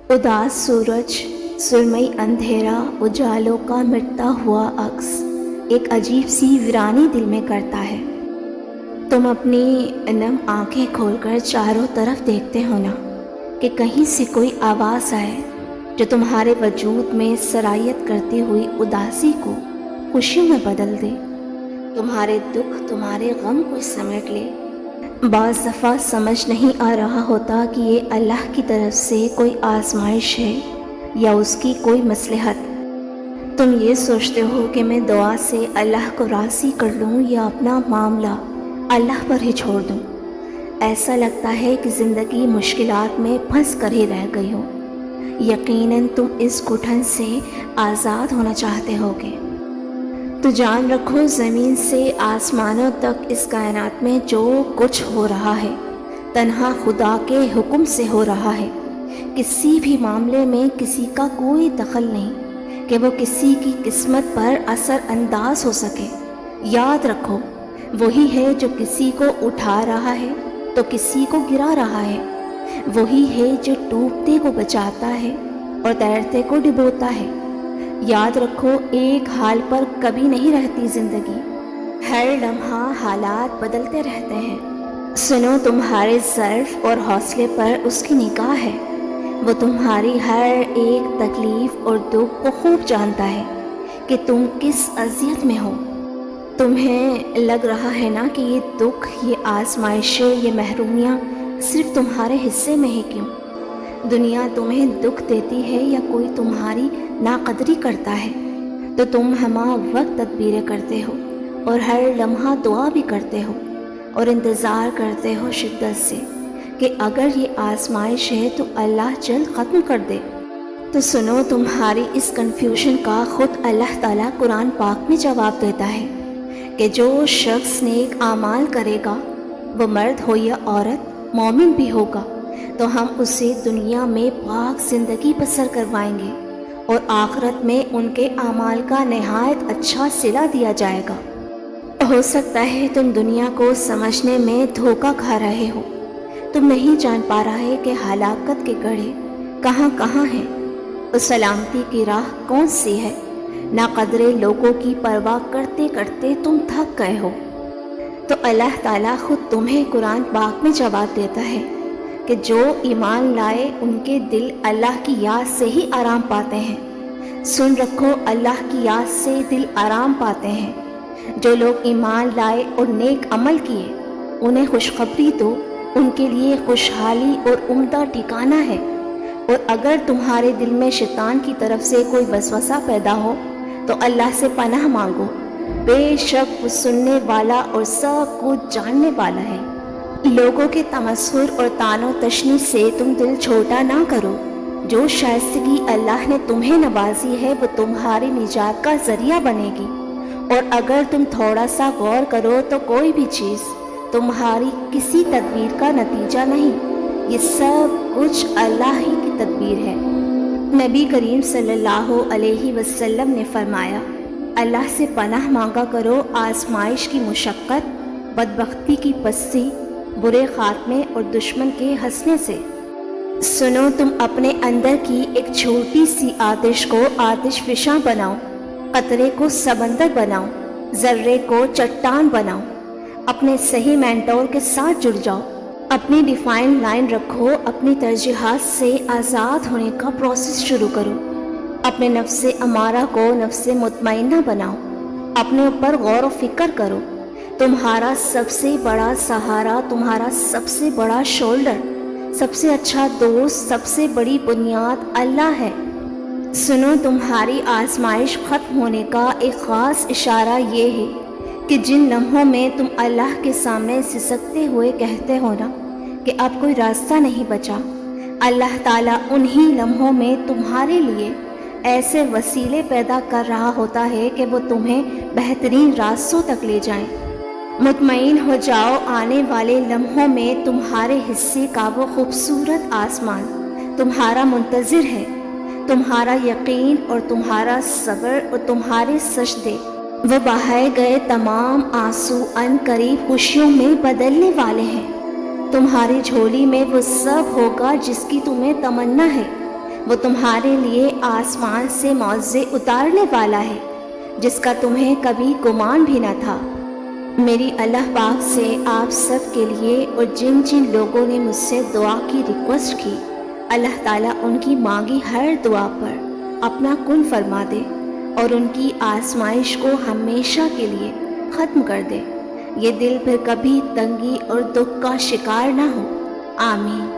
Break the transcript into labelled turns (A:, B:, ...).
A: اداس سورج، سرمئی اندھیرا، اجالوں کا مٹتا ہوا عکس ایک عجیب سی ویرانی دل میں کرتا ہے۔ تم اپنی نم آنکھیں کھول کر چاروں طرف دیکھتے ہو نا کہ کہیں سے کوئی آواز آئے جو تمہارے وجود میں سرایت کرتی ہوئی اداسی کو خوشیوں میں بدل دے، تمہارے دکھ تمہارے غم کو سمیٹ لے۔ بعض دفعہ سمجھ نہیں آ رہا ہوتا کہ یہ اللہ کی طرف سے کوئی آزمائش ہے یا اس کی کوئی مصلحت۔ تم یہ سوچتے ہو کہ میں دعا سے اللہ کو راضی کر لوں یا اپنا معاملہ اللہ پر ہی چھوڑ دوں۔ ایسا لگتا ہے کہ زندگی مشکلات میں پھنس کر ہی رہ گئی ہو۔ یقیناً تم اس گھٹن سے آزاد ہونا چاہتے ہوگے۔ تو جان رکھو، زمین سے آسمانوں تک اس کائنات میں جو کچھ ہو رہا ہے تنہا خدا کے حکم سے ہو رہا ہے۔ کسی بھی معاملے میں کسی کا کوئی دخل نہیں کہ وہ کسی کی قسمت پر اثر انداز ہو سکے۔ یاد رکھو، وہی ہے جو کسی کو اٹھا رہا ہے تو کسی کو گرا رہا ہے، وہی ہے جو ڈوبتے کو بچاتا ہے اور تیرتے کو ڈبوتا ہے۔ یاد رکھو، ایک حال پر کبھی نہیں رہتی زندگی، ہر لمحہ حالات بدلتے رہتے ہیں۔ سنو، تمہارے ظرف اور حوصلے پر اس کی نگاہ ہے۔ وہ تمہاری ہر ایک تکلیف اور دکھ کو خوب جانتا ہے کہ تم کس اذیت میں ہو۔ تمہیں لگ رہا ہے نا کہ یہ دکھ، یہ آزمائشیں، یہ محرومیاں صرف تمہارے حصے میں ہی کیوں؟ دنیا تمہیں دکھ دیتی ہے یا کوئی تمہاری ناقدری کرتا ہے تو تم ہمہ وقت تدبیریں کرتے ہو اور ہر لمحہ دعا بھی کرتے ہو اور انتظار کرتے ہو شدت سے کہ اگر یہ آزمائش ہے تو اللہ جلد ختم کر دے۔ تو سنو، تمہاری اس کنفیوژن کا خود اللہ تعالیٰ قرآن پاک میں جواب دیتا ہے کہ جو شخص نیک اعمال کرے گا، وہ مرد ہو یا عورت، مومن بھی ہوگا، تو ہم اسے دنیا میں پاک زندگی بسر کروائیں گے اور آخرت میں ان کے اعمال کا نہایت اچھا صلہ دیا جائے گا۔ ہو سکتا ہے تم دنیا کو سمجھنے میں دھوکہ کھا رہے ہو، تم نہیں جان پا رہے کہ ہلاکت کے گڑھے کہاں کہاں ہیں اور سلامتی کی راہ کون سی ہے۔ ناقدرے لوگوں کی پرواہ کرتے کرتے تم تھک گئے ہو، تو اللہ تعالیٰ خود تمہیں قرآن پاک میں جواب دیتا ہے کہ جو ایمان لائے ان کے دل اللہ کی یاد سے ہی آرام پاتے ہیں۔ سن رکھو، اللہ کی یاد سے دل آرام پاتے ہیں۔ جو لوگ ایمان لائے اور نیک عمل کیے انہیں خوشخبری دو، ان کے لیے خوشحالی اور عمدہ ٹھکانہ ہے۔ اور اگر تمہارے دل میں شیطان کی طرف سے کوئی وسوسہ پیدا ہو تو اللہ سے پناہ مانگو، بے شک وہ سننے والا اور سب کچھ جاننے والا ہے۔ لوگوں کے تمسخر اور طعن و تشنیع سے تم دل چھوٹا نہ کرو۔ جو شائستگی اللہ نے تمہیں نوازی ہے وہ تمہاری نجات کا ذریعہ بنے گی، اور اگر تم تھوڑا سا غور کرو تو کوئی بھی چیز تمہاری کسی تدبیر کا نتیجہ نہیں، یہ سب کچھ اللہ ہی کی تدبیر ہے۔ نبی کریم صلی اللہ علیہ وسلم نے فرمایا، اللہ سے پناہ مانگا کرو آزمائش کی مشقت، بدبختی کی پستی، برے خاتمے اور دشمن کے ہنسنے سے۔ سنو، تم اپنے اندر کی ایک چھوٹی سی آتش کو آتش فشاں بناؤ، قطرے کو سمندر بناؤ، ذرے کو چٹان بناؤ، اپنے صحیح مینٹور کے ساتھ جڑ جاؤ، اپنی ڈیفائن لائن رکھو، اپنی ترجیحات سے آزاد ہونے کا پروسیس شروع کرو، اپنے نفس امارہ کو نفس مطمئنہ بناؤ، اپنے اوپر غور و فکر کرو۔ تمہارا سب سے بڑا سہارا، تمہارا سب سے بڑا شولڈر، سب سے اچھا دوست، سب سے بڑی بنیاد اللہ ہے۔ سنو، تمہاری آزمائش ختم ہونے کا ایک خاص اشارہ یہ ہے کہ جن لمحوں میں تم اللہ کے سامنے سسکتے ہوئے کہتے ہو نا کہ اب کوئی راستہ نہیں بچا، اللہ تعالیٰ انہی لمحوں میں تمہارے لیے ایسے وسیلے پیدا کر رہا ہوتا ہے کہ وہ تمہیں بہترین راستوں تک لے جائیں۔ مطمئن ہو جاؤ، آنے والے لمحوں میں تمہارے حصے کا وہ خوبصورت آسمان تمہارا منتظر ہے۔ تمہارا یقین اور تمہارا صبر اور تمہارے سجدے، وہ بہائے گئے تمام آنسو ان قریب خوشیوں میں بدلنے والے ہیں۔ تمہاری جھولی میں وہ سب ہوگا جس کی تمہیں تمنا ہے۔ وہ تمہارے لیے آسمان سے معجزے اتارنے والا ہے جس کا تمہیں کبھی گمان بھی نہ تھا۔ میری اللہ پاک سے آپ سب کے لیے اور جن جن لوگوں نے مجھ سے دعا کی ریکویسٹ کی، اللہ تعالیٰ ان کی مانگی ہر دعا پر اپنا کن فرما دے اور ان کی آزمائش کو ہمیشہ کے لیے ختم کر دے۔ یہ دل پھر کبھی تنگی اور دکھ کا شکار نہ ہو۔ آمین۔